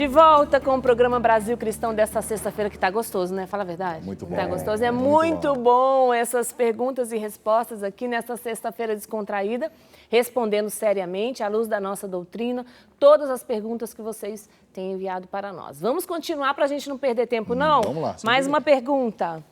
De volta com o programa Brasil Cristão desta sexta-feira, que tá gostoso, né? Fala a verdade. Muito bom. Tá gostoso. É muito bom essas perguntas e respostas aqui nesta sexta-feira descontraída, respondendo seriamente, à luz da nossa doutrina, todas as perguntas que vocês têm enviado para nós. Vamos continuar para a gente não perder tempo, não? Vamos lá. Mais uma pergunta.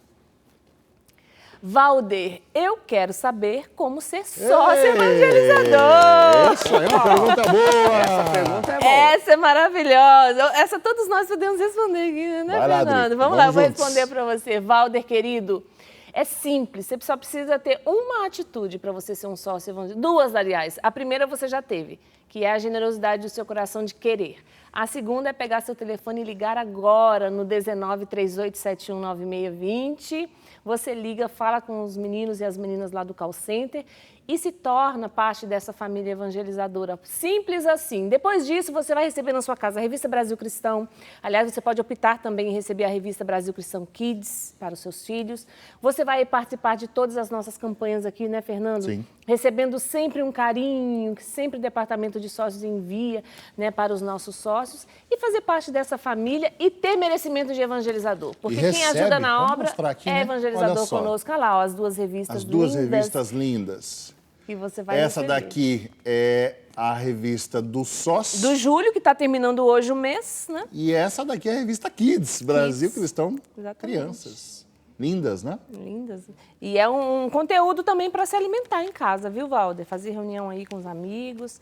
Valder, eu quero saber como ser sócio evangelizador. Isso aí é uma pergunta boa. Essa pergunta é boa. Essa é maravilhosa. Essa todos nós podemos responder aqui, né, Vai lá, Fernando? Adri. Vamos lá, eu vou juntos. responder para você. Valder, querido, é simples. Você só precisa ter uma atitude para você ser um sócio evangélico. Duas, aliás. A primeira você já teve, que é a generosidade do seu coração de querer. A segunda é pegar seu telefone e ligar agora no 19 38 71 9620. Você liga, fala com os meninos e as meninas lá do call center e se torna parte dessa família evangelizadora. Simples assim. Depois disso, você vai receber na sua casa a Revista Brasil Cristão. Aliás, você pode optar também em receber a Revista Brasil Cristão Kids para os seus filhos. Você vai participar de todas as nossas campanhas aqui, né, Fernando? Sim. Recebendo sempre um carinho, que sempre o Departamento de Sócios envia, né, para os nossos sócios. E fazer parte dessa família e ter merecimento de evangelizador. Porque quem ajuda na vamos obra mostrar aqui, é né? evangelizador Olha só. conosco. Olha lá, ó, as duas revistas As duas lindas. revistas lindas. Que você vai Essa receber. daqui é a revista do sócio. Do Júlio, que está terminando hoje o mês, né? E essa daqui é a revista Kids, Brasil Cristão Exatamente. Crianças. Lindas, né? Lindas. E é um conteúdo também para se alimentar em casa, viu, Valder? Fazer reunião aí com os amigos.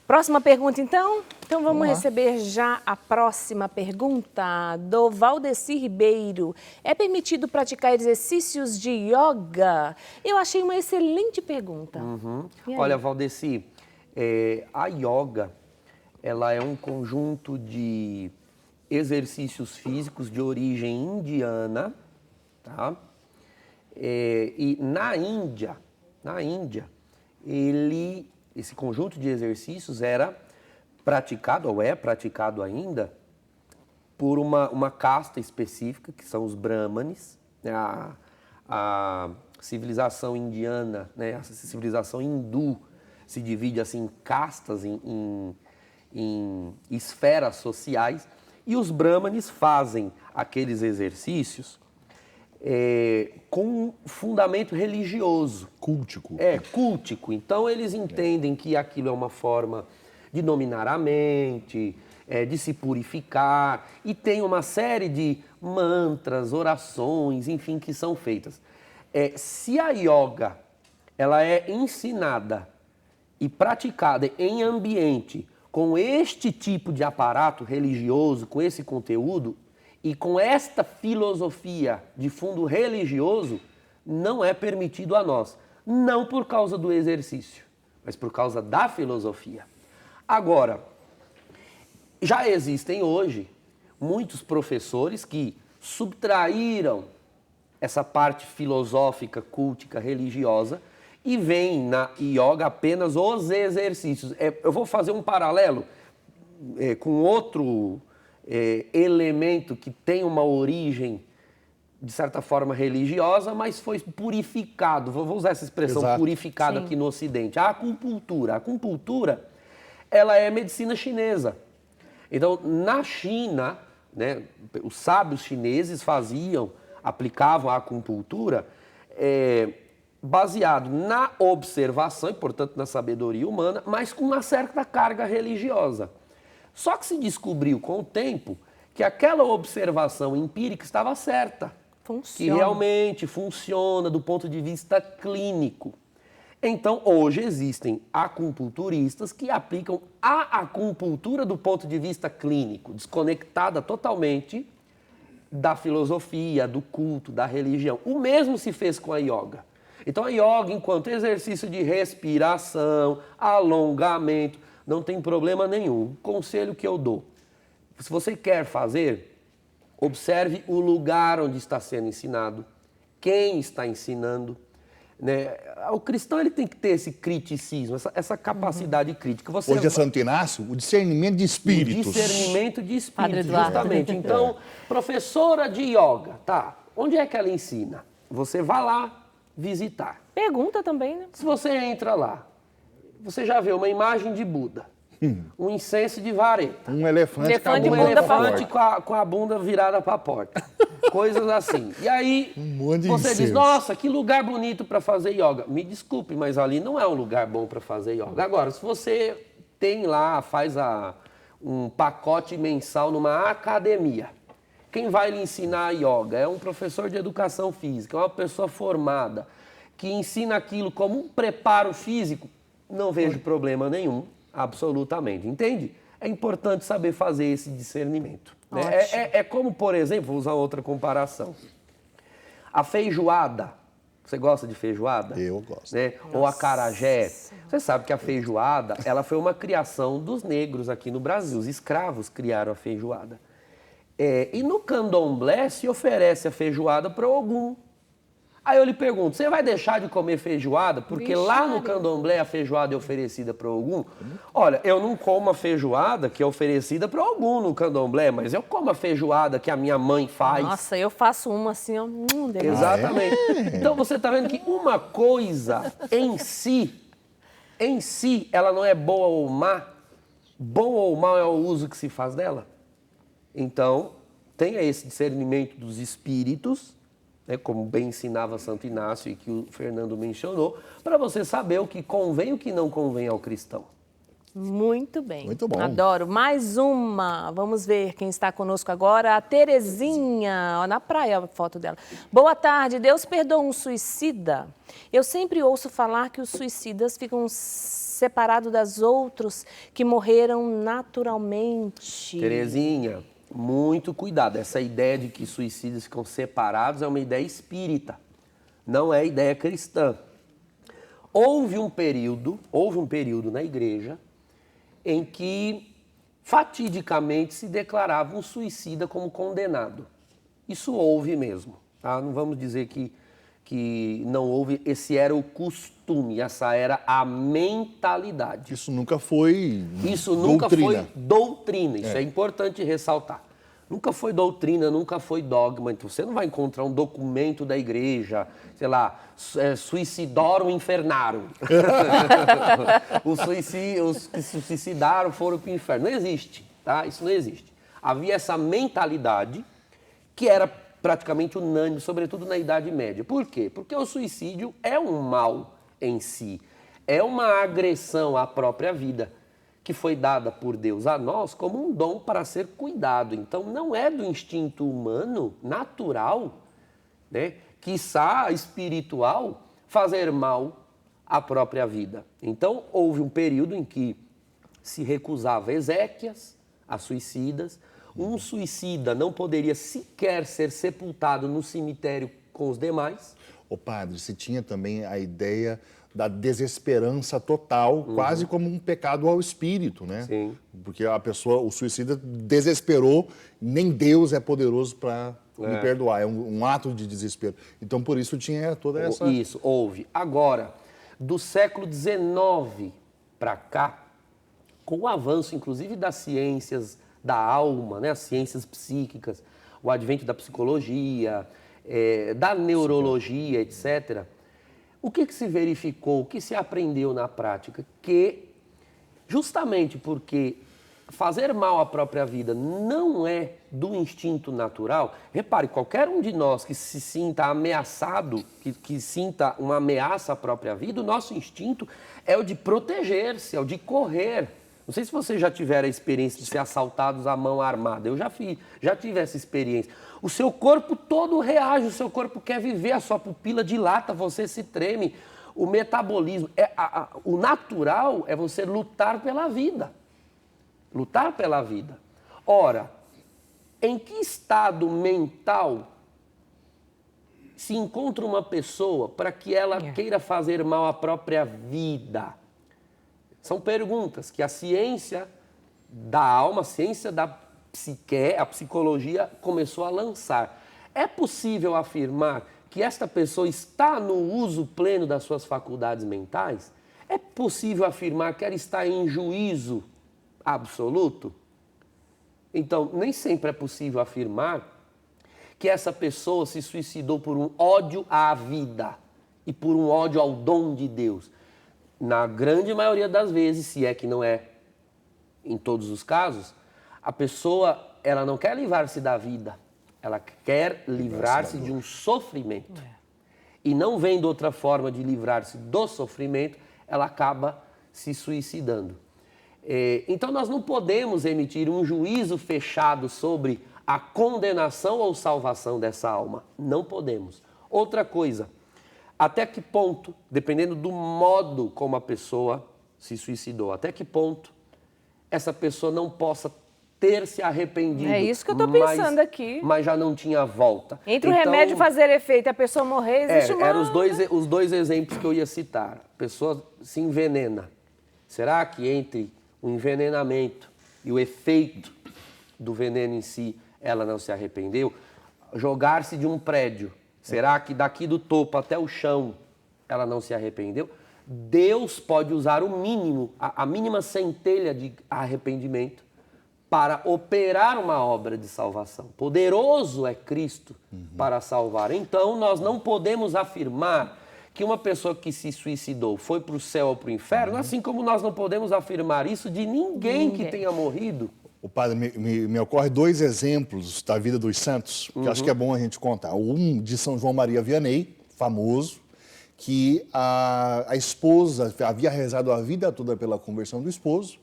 Próxima pergunta, então? Então vamos lá. receber já a próxima pergunta do Valdeci Ribeiro. É permitido praticar exercícios de yoga? Eu achei uma excelente pergunta. E aí? Olha, Valdeci, a yoga, ela é um conjunto de exercícios físicos de origem indiana, tá? E na Índia, esse conjunto de exercícios era praticado, ou é praticado ainda, por uma casta específica, que são os brahmanes, né? A civilização indiana, né? A civilização hindu se divide assim, em castas, em esferas sociais, e os brahmanes fazem aqueles exercícios com fundamento religioso. Cultico. Cultico. Então, eles entendem que aquilo é uma forma de dominar a mente, de se purificar, e tem uma série de mantras, orações, enfim, que são feitas. Se a yoga ela é ensinada e praticada em ambiente com este tipo de aparato religioso, com esse conteúdo, e com esta filosofia de fundo religioso, não é permitido a nós. Não por causa do exercício, mas por causa da filosofia. Agora, já existem hoje muitos professores que subtraíram essa parte filosófica, cultica, religiosa e veem na yoga apenas os exercícios. Eu vou fazer um paralelo com outro elemento que tem uma origem, de certa forma, religiosa, mas foi purificado. Vou usar essa expressão, Exato. purificado. Sim. Aqui no Ocidente. A acupuntura. A acupuntura, ela é medicina chinesa. Então, na China, né, os sábios chineses aplicavam a acupuntura baseado na observação e, portanto, na sabedoria humana, mas com uma certa carga religiosa. Só que se descobriu com o tempo que aquela observação empírica estava certa. Funciona. Que realmente funciona do ponto de vista clínico. Então, hoje existem acupunturistas que aplicam a acupuntura do ponto de vista clínico, desconectada totalmente da filosofia, do culto, da religião. O mesmo se fez com a yoga. Então, a yoga, enquanto exercício de respiração, alongamento, não tem problema nenhum. Conselho que eu dou: se você quer fazer, observe o lugar onde está sendo ensinado, quem está ensinando, né? O cristão ele tem que ter esse criticismo, essa capacidade crítica. Hoje é Santo Inácio, o discernimento de espíritos. O discernimento de Padre espíritos, Eduardo. justamente. Então, professora de yoga, tá? Onde é que ela ensina? Você vai lá visitar. Pergunta também, né? Se você entra lá, você já vê uma imagem de Buda. um incenso de vareta. Um elefante, Elefante com a de bunda bunda pra pra Elefante com a bunda virada para a porta. Coisas assim. E aí, monte de você diz, incenso. nossa, que lugar bonito para fazer yoga. Me desculpe, mas ali não é um lugar bom para fazer yoga. Agora, se você tem lá, um pacote mensal numa academia, quem vai lhe ensinar yoga é um professor de educação física, é uma pessoa formada, que ensina aquilo como um preparo físico, não vejo problema nenhum, absolutamente, entende? É importante saber fazer esse discernimento. Né? Ótimo. É como, por exemplo, vou usar outra comparação. A feijoada, você gosta de feijoada? Eu gosto. Né? Ou acarajé. Você sabe que a feijoada, ela foi uma criação dos negros aqui no Brasil. Os escravos criaram a feijoada. E no candomblé se oferece a feijoada para Ogum. Aí eu lhe pergunto, você vai deixar de comer feijoada? Porque lá no candomblé a feijoada é oferecida para Ogum? Olha, eu não como a feijoada que é oferecida para Ogum no candomblé, mas eu como a feijoada que a minha mãe faz. Nossa, eu faço uma assim, ó. Delícia. Exatamente. Então você está vendo que uma coisa em si, ela não é boa ou má. Bom ou mal é o uso que se faz dela. Então, tenha esse discernimento dos espíritos, né, como bem ensinava Santo Inácio e que o Fernando mencionou, para você saber o que convém e o que não convém ao cristão. Muito bem. Muito bom. Adoro. Mais uma. Vamos ver quem está conosco agora. A Terezinha. Ó, na praia a foto dela. Boa tarde. Deus perdoa um suicida? Eu sempre ouço falar que os suicidas ficam separados das outros que morreram naturalmente. Terezinha, muito cuidado. Essa ideia de que suicidas ficam separados é uma ideia espírita, não é ideia cristã. Houve um período na igreja em que fatidicamente se declarava um suicida como condenado. Isso houve mesmo, tá? Não vamos dizer que não houve, esse era o costume, essa era a mentalidade. Isso nunca foi Isso nunca doutrina. foi doutrina, isso é importante ressaltar. Nunca foi doutrina, nunca foi dogma. Então, você não vai encontrar um documento da igreja, sei lá, suicidorum infernarum. Os que se suicidaram foram para o inferno. Não existe, tá? Isso não existe. Havia essa mentalidade que era praticamente unânime, sobretudo na Idade Média. Por quê? Porque o suicídio é um mal em si, é uma agressão à própria vida, que foi dada por Deus a nós como um dom para ser cuidado. Então, não é do instinto humano, natural, né, quiçá espiritual, fazer mal à própria vida. Então, houve um período em que se recusava exéquias a suicidas. Um suicida não poderia sequer ser sepultado no cemitério com os demais. Ô padre, se tinha também a ideia da desesperança total, quase como um pecado ao espírito, né? Sim. Porque a pessoa, o suicida desesperou, nem Deus é poderoso para me perdoar, é um ato de desespero. Então, por isso tinha toda essa... Isso, houve. Agora, do século XIX para cá, com o avanço, inclusive, das ciências da alma, né, as ciências psíquicas, o advento da psicologia, da neurologia, etc., o que se verificou, o que se aprendeu na prática? Que, justamente porque fazer mal à própria vida não é do instinto natural, repare, qualquer um de nós que se sinta ameaçado, que sinta uma ameaça à própria vida, o nosso instinto é o de proteger-se, é o de correr. Não sei se vocês já tiveram a experiência de ser assaltados à mão armada. Eu já tive essa experiência. O seu corpo todo reage, o seu corpo quer viver, a sua pupila dilata, você se treme. O metabolismo, o natural é você lutar pela vida. Lutar pela vida. Ora, em que estado mental se encontra uma pessoa para que ela queira fazer mal à própria vida? São perguntas que a ciência da alma, a ciência da psique, a psicologia começou a lançar. É possível afirmar que esta pessoa está no uso pleno das suas faculdades mentais? É possível afirmar que ela está em juízo absoluto? Então, nem sempre é possível afirmar que essa pessoa se suicidou por um ódio à vida e por um ódio ao dom de Deus. Na grande maioria das vezes, se é que não é em todos os casos, a pessoa, ela não quer livrar-se da vida, ela quer livrar-se de um sofrimento. E não vendo outra forma de livrar-se do sofrimento, ela acaba se suicidando. Então nós não podemos emitir um juízo fechado sobre a condenação ou salvação dessa alma. Não podemos. Outra coisa, até que ponto, dependendo do modo como a pessoa se suicidou, até que ponto essa pessoa não possa ter se arrependido. É isso que eu estou pensando aqui. Mas já não tinha volta. Entre o remédio fazer efeito e a pessoa morrer, existe uma... Eram os dois exemplos que eu ia citar. A pessoa se envenena. Será que entre o envenenamento e o efeito do veneno em si, ela não se arrependeu? Jogar-se de um prédio. Será que daqui do topo até o chão ela não se arrependeu? Deus pode usar o mínimo, a mínima centelha de arrependimento para operar uma obra de salvação. Poderoso é Cristo para salvar. Então, nós não podemos afirmar que uma pessoa que se suicidou foi para o céu ou para o inferno, assim como nós não podemos afirmar isso de ninguém que tenha morrido. O padre, me ocorre 2 exemplos da vida dos santos, que eu acho que é bom a gente contar. Um de São João Maria Vianney, famoso, que a esposa havia rezado a vida toda pela conversão do esposo,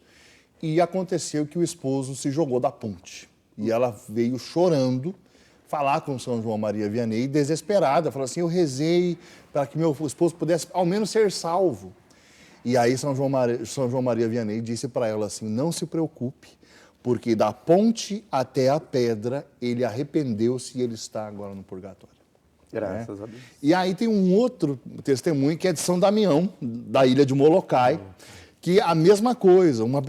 e aconteceu que o esposo se jogou da ponte. E ela veio chorando falar com São João Maria Vianney, desesperada, falou assim, eu rezei para que meu esposo pudesse ao menos ser salvo. E aí São João Maria Vianney disse para ela assim, não se preocupe, porque da ponte até a pedra ele arrependeu-se e ele está agora no purgatório. Graças a Deus. E aí tem um outro testemunho que é de São Damião, da ilha de Molokai, que a mesma coisa, uma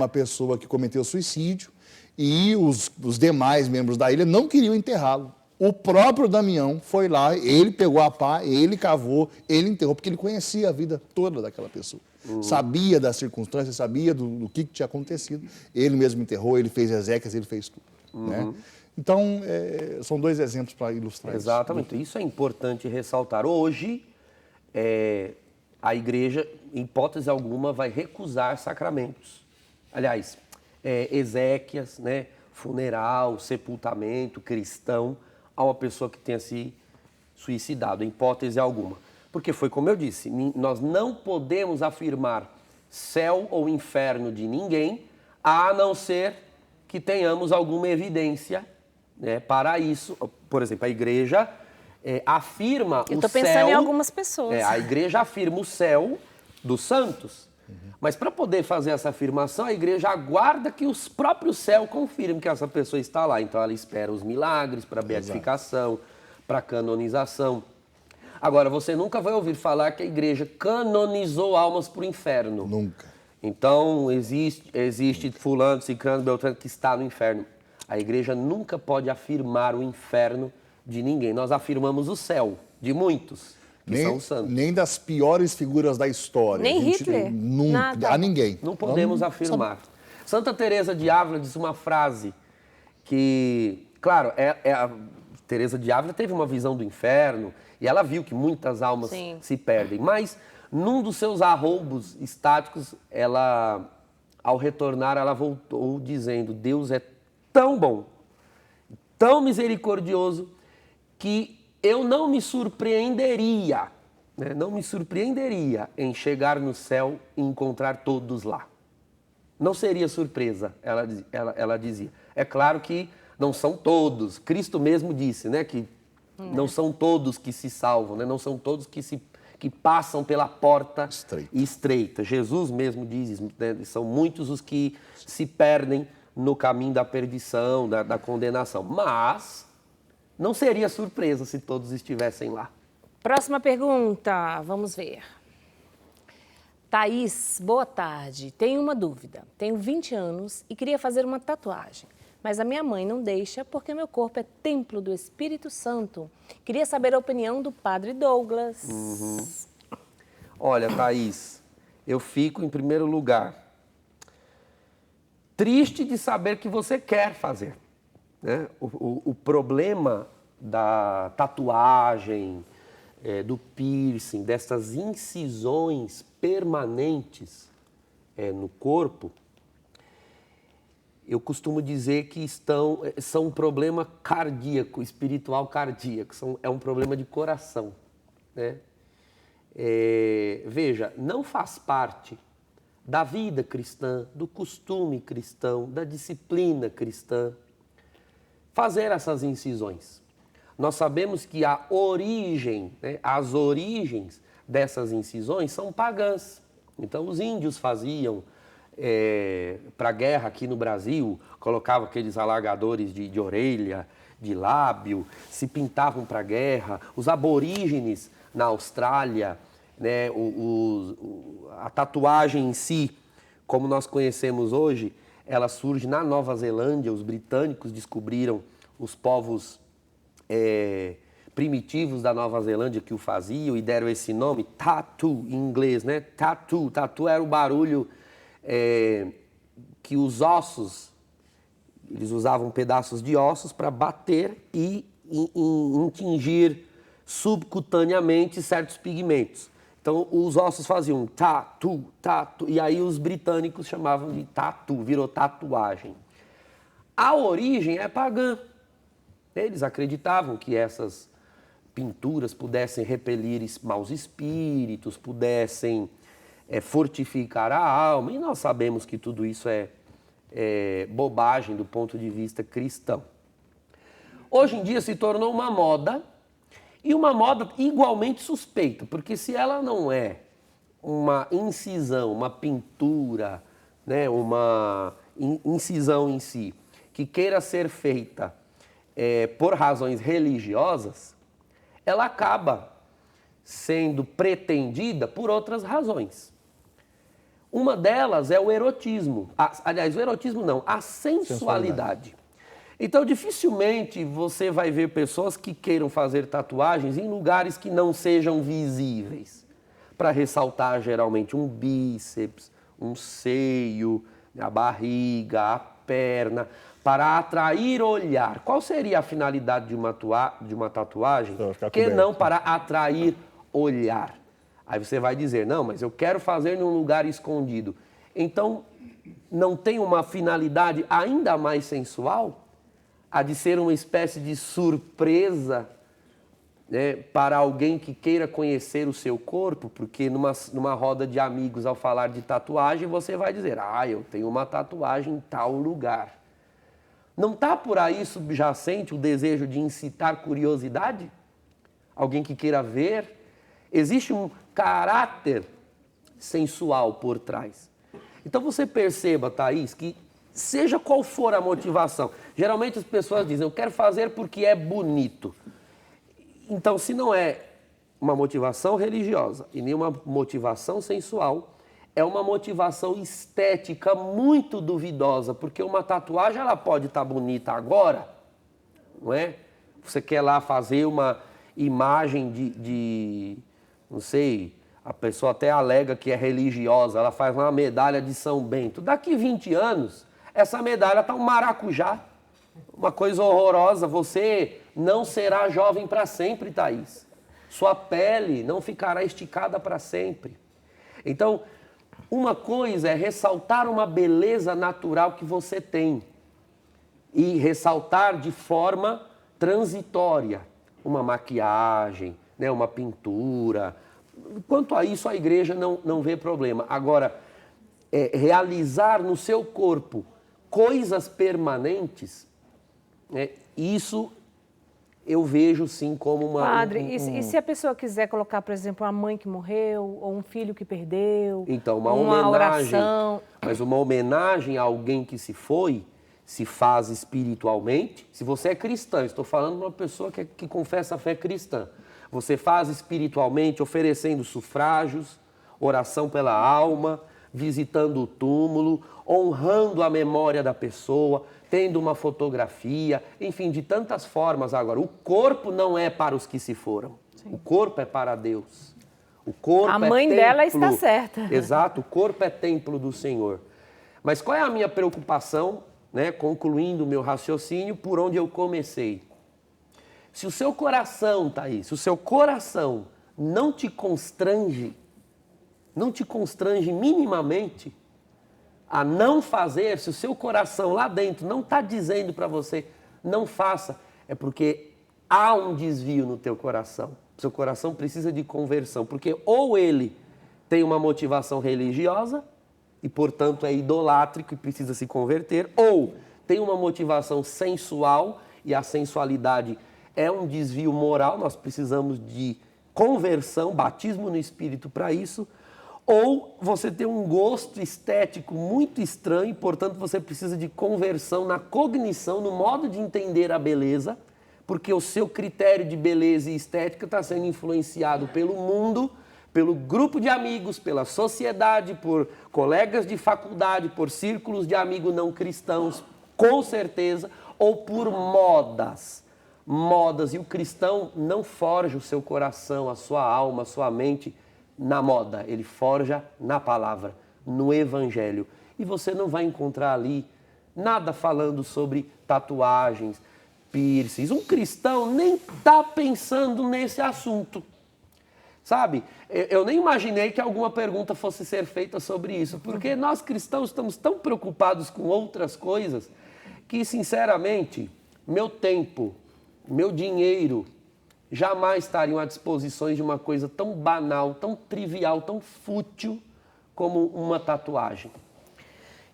pessoa que cometeu suicídio e os demais membros da ilha não queriam enterrá-lo. O próprio Damião foi lá, ele pegou a pá, ele cavou, ele enterrou, porque ele conhecia a vida toda daquela pessoa. Sabia das circunstâncias, sabia do que tinha acontecido. Ele mesmo enterrou, ele fez exéquias, ele fez tudo. Né? Então, são 2 exemplos para ilustrar isso. Exatamente, isso é importante ressaltar. Hoje, a igreja, em hipótese alguma, vai recusar sacramentos. Aliás, exéquias, né, funeral, sepultamento cristão a uma pessoa que tenha se suicidado, em hipótese alguma. Porque foi como eu disse, nós não podemos afirmar céu ou inferno de ninguém, a não ser que tenhamos alguma evidência, né, para isso. Por exemplo, a igreja afirma o céu... Eu estou pensando em algumas pessoas. A igreja afirma o céu dos santos. Mas para poder fazer essa afirmação, a igreja aguarda que os próprios céus confirmem que essa pessoa está lá. Então ela espera os milagres para a beatificação, para a canonização. Agora, você nunca vai ouvir falar que a igreja canonizou almas para o inferno. Nunca. Então existe fulano, ciclano, beltrano que está no inferno. A igreja nunca pode afirmar o inferno de ninguém. Nós afirmamos o céu de muitos. São santos. Nem das piores figuras da história. Nem Hitler? Nunca, Nada. a ninguém. Não podemos afirmar. Santa Teresa de Ávila disse uma frase que, claro, a Teresa de Ávila teve uma visão do inferno e ela viu que muitas almas se perdem. Mas, num dos seus arroubos estáticos, ela, ao retornar, ela voltou dizendo, Deus é tão bom, tão misericordioso, que eu não me surpreenderia, né? Não me surpreenderia em chegar no céu e encontrar todos lá. Não seria surpresa, ela dizia. É claro que não são todos. Cristo mesmo disse, né, que não são todos que se salvam, né? Não são todos que passam pela porta estreita. Jesus mesmo diz, né? São muitos os que se perdem no caminho da perdição, da condenação. Mas não seria surpresa se todos estivessem lá. Próxima pergunta, vamos ver. Thaís, boa tarde. Tenho uma dúvida. Tenho 20 anos e queria fazer uma tatuagem, mas a minha mãe não deixa porque meu corpo é templo do Espírito Santo. Queria saber a opinião do Padre Douglas. Olha, Thaís, eu fico em primeiro lugar triste de saber que você quer fazer. Né? O problema da tatuagem, do piercing, dessas incisões permanentes no corpo, eu costumo dizer que são um problema cardíaco, espiritual cardíaco, é um problema de coração, né? Veja, não faz parte da vida cristã, do costume cristão, da disciplina cristã, fazer essas incisões. Nós sabemos que a origem, né, as origens dessas incisões são pagãs. Então, os índios faziam para a guerra aqui no Brasil, colocavam aqueles alargadores de orelha, de lábio, se pintavam para a guerra. Os aborígenes na Austrália, né, a tatuagem em si, como nós conhecemos hoje, ela surge na Nova Zelândia. Os britânicos descobriram os povos primitivos da Nova Zelândia que o faziam e deram esse nome, tattoo, em inglês, né? Tattoo. Tattoo era o barulho que os ossos, eles usavam pedaços de ossos para bater e atingir subcutaneamente certos pigmentos. Então, os ossos faziam tatu, tatu, e aí os britânicos chamavam de tatu, virou tatuagem. A origem é pagã. Eles acreditavam que essas pinturas pudessem repelir maus espíritos, pudessem fortificar a alma, e nós sabemos que tudo isso é bobagem do ponto de vista cristão. Hoje em dia se tornou uma moda, e uma moda igualmente suspeita, porque se ela não é uma incisão, uma pintura, né, uma incisão em si, que queira ser feita por razões religiosas, ela acaba sendo pretendida por outras razões. Uma delas é o erotismo. Aliás, o erotismo não, a sensualidade. Então, dificilmente você vai ver pessoas que queiram fazer tatuagens em lugares que não sejam visíveis, para ressaltar geralmente um bíceps, um seio, a barriga, a perna, para atrair olhar. Qual seria a finalidade de uma tatuagem? Que não para atrair olhar. Aí você vai dizer, não, mas eu quero fazer num lugar escondido. Então, não tem uma finalidade ainda mais sensual? A de ser uma espécie de surpresa, né, para alguém que queira conhecer o seu corpo, porque numa roda de amigos, ao falar de tatuagem, você vai dizer, eu tenho uma tatuagem em tal lugar. Não está por aí subjacente o desejo de incitar curiosidade? Alguém que queira ver? Existe um caráter sensual por trás. Então você perceba, Thaís, que seja qual for a motivação, geralmente as pessoas dizem, eu quero fazer porque é bonito. Então, se não é uma motivação religiosa e nenhuma motivação sensual, é uma motivação estética muito duvidosa, porque uma tatuagem ela pode estar bonita agora, não é? Você quer lá fazer uma imagem não sei, a pessoa até alega que é religiosa, ela faz uma medalha de São Bento. Daqui 20 anos, essa medalha está um maracujá, uma coisa horrorosa. Você não será jovem para sempre, Thaís. Sua pele não ficará esticada para sempre. Então, uma coisa é ressaltar uma beleza natural que você tem e ressaltar de forma transitória uma maquiagem, né, uma pintura. Quanto a isso, a igreja não vê problema. Agora, realizar no seu corpo coisas permanentes, isso eu vejo sim como uma... Padre, e se a pessoa quiser colocar, por exemplo, uma mãe que morreu, ou um filho que perdeu, então, uma homenagem, oração... Mas uma homenagem a alguém que se foi, se faz espiritualmente. Se você é cristã, estou falando de uma pessoa que confessa a fé cristã. Você faz espiritualmente, oferecendo sufrágios, oração pela alma, visitando o túmulo, honrando a memória da pessoa, tendo uma fotografia, enfim, de tantas formas. Agora, o corpo não é para os que se foram. Sim. O corpo é para Deus. O corpo a mãe dela está certa. Exato, o corpo é templo do Senhor. Mas qual é a minha preocupação, né, concluindo o meu raciocínio, por onde eu comecei? Se o seu coração, Thaís, se o seu coração não te constrange minimamente, a não fazer, se o seu coração lá dentro não está dizendo para você, não faça, é porque há um desvio no teu coração. Seu coração precisa de conversão, porque ou ele tem uma motivação religiosa e, portanto, é idolátrico e precisa se converter, ou tem uma motivação sensual e a sensualidade é um desvio moral, nós precisamos de conversão, batismo no Espírito para isso, ou você tem um gosto estético muito estranho, portanto você precisa de conversão na cognição, no modo de entender a beleza, porque o seu critério de beleza e estética está sendo influenciado pelo mundo, pelo grupo de amigos, pela sociedade, por colegas de faculdade, por círculos de amigos não cristãos, com certeza, ou por modas. Modas, e o cristão não forja o seu coração, a sua alma, a sua mente na moda, ele forja na palavra, no evangelho. E você não vai encontrar ali nada falando sobre tatuagens, piercings. Um cristão nem está pensando nesse assunto, sabe? Eu nem imaginei que alguma pergunta fosse ser feita sobre isso, porque nós cristãos estamos tão preocupados com outras coisas que, sinceramente, meu tempo, meu dinheiro jamais estariam à disposição de uma coisa tão banal, tão trivial, tão fútil como uma tatuagem.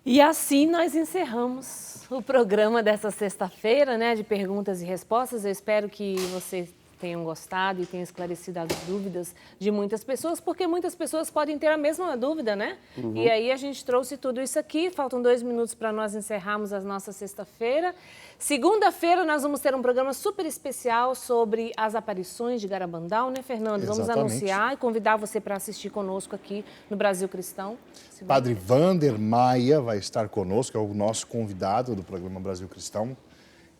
E assim nós encerramos o programa dessa sexta-feira, né, de perguntas e respostas. Eu espero que vocês tenham gostado e tenham esclarecido as dúvidas de muitas pessoas, porque muitas pessoas podem ter a mesma dúvida, né? E aí a gente trouxe tudo isso aqui. Faltam 2 minutos para nós encerrarmos a nossa sexta-feira. Segunda-feira nós vamos ter um programa super especial sobre as aparições de Garabandal, né, Fernando? Vamos anunciar e convidar você para assistir conosco aqui no Brasil Cristão. Padre Wander Maia vai estar conosco, é o nosso convidado do programa Brasil Cristão,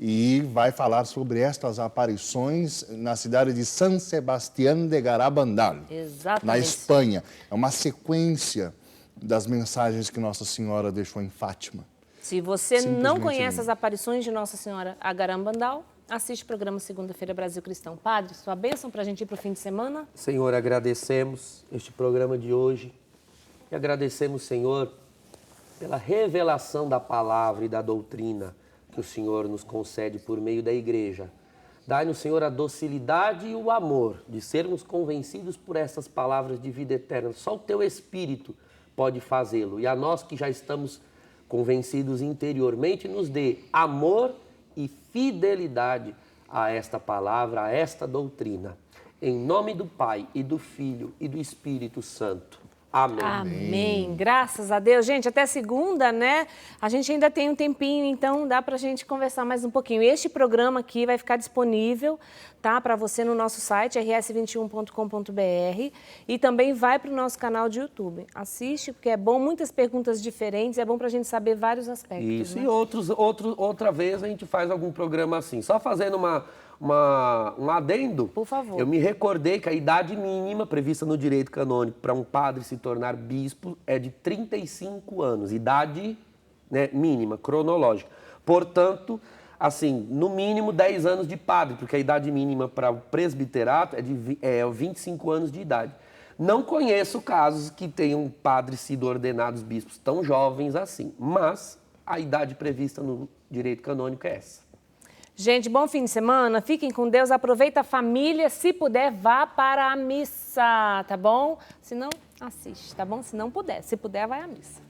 e vai falar sobre estas aparições na cidade de San Sebastián de Garabandal, na Espanha. É uma sequência das mensagens que Nossa Senhora deixou em Fátima. Se você não conhece as aparições de Nossa Senhora a Garabandal, assiste o programa Segunda-feira Brasil Cristão. Padre, sua bênção para a gente ir para o fim de semana? Senhor, agradecemos este programa de hoje e agradecemos, Senhor, pela revelação da palavra e da doutrina que o Senhor nos concede por meio da igreja. Dai-nos, Senhor, a docilidade e o amor de sermos convencidos por essas palavras de vida eterna. Só o Teu Espírito pode fazê-lo. E a nós que já estamos convencidos interiormente, nos dê amor e fidelidade a esta palavra, a esta doutrina. Em nome do Pai e do Filho e do Espírito Santo. Amém. Amém. Graças a Deus. Gente, até segunda, né? A gente ainda tem um tempinho, então dá pra gente conversar mais um pouquinho. Este programa aqui vai ficar disponível, tá? Para você no nosso site, rs21.com.br, e também vai para o nosso canal de YouTube. Assiste, porque é bom, muitas perguntas diferentes, é bom pra gente saber vários aspectos. Isso, né? E outra vez a gente faz algum programa assim. Só fazendo um adendo. Por favor. Eu me recordei que a idade mínima prevista no direito canônico para um padre se tornar bispo é de 35 anos. Idade, né, mínima, cronológica. Portanto, assim, no mínimo 10 anos de padre, porque a idade mínima para o presbiterato é de 25 anos de idade. Não conheço casos que tenham padres sido ordenados bispos tão jovens assim, mas a idade prevista no direito canônico é essa. Gente, bom fim de semana, fiquem com Deus, aproveita a família, se puder, vá para a missa, tá bom? Se não, assiste, tá bom? Se não puder, se puder, vai à missa.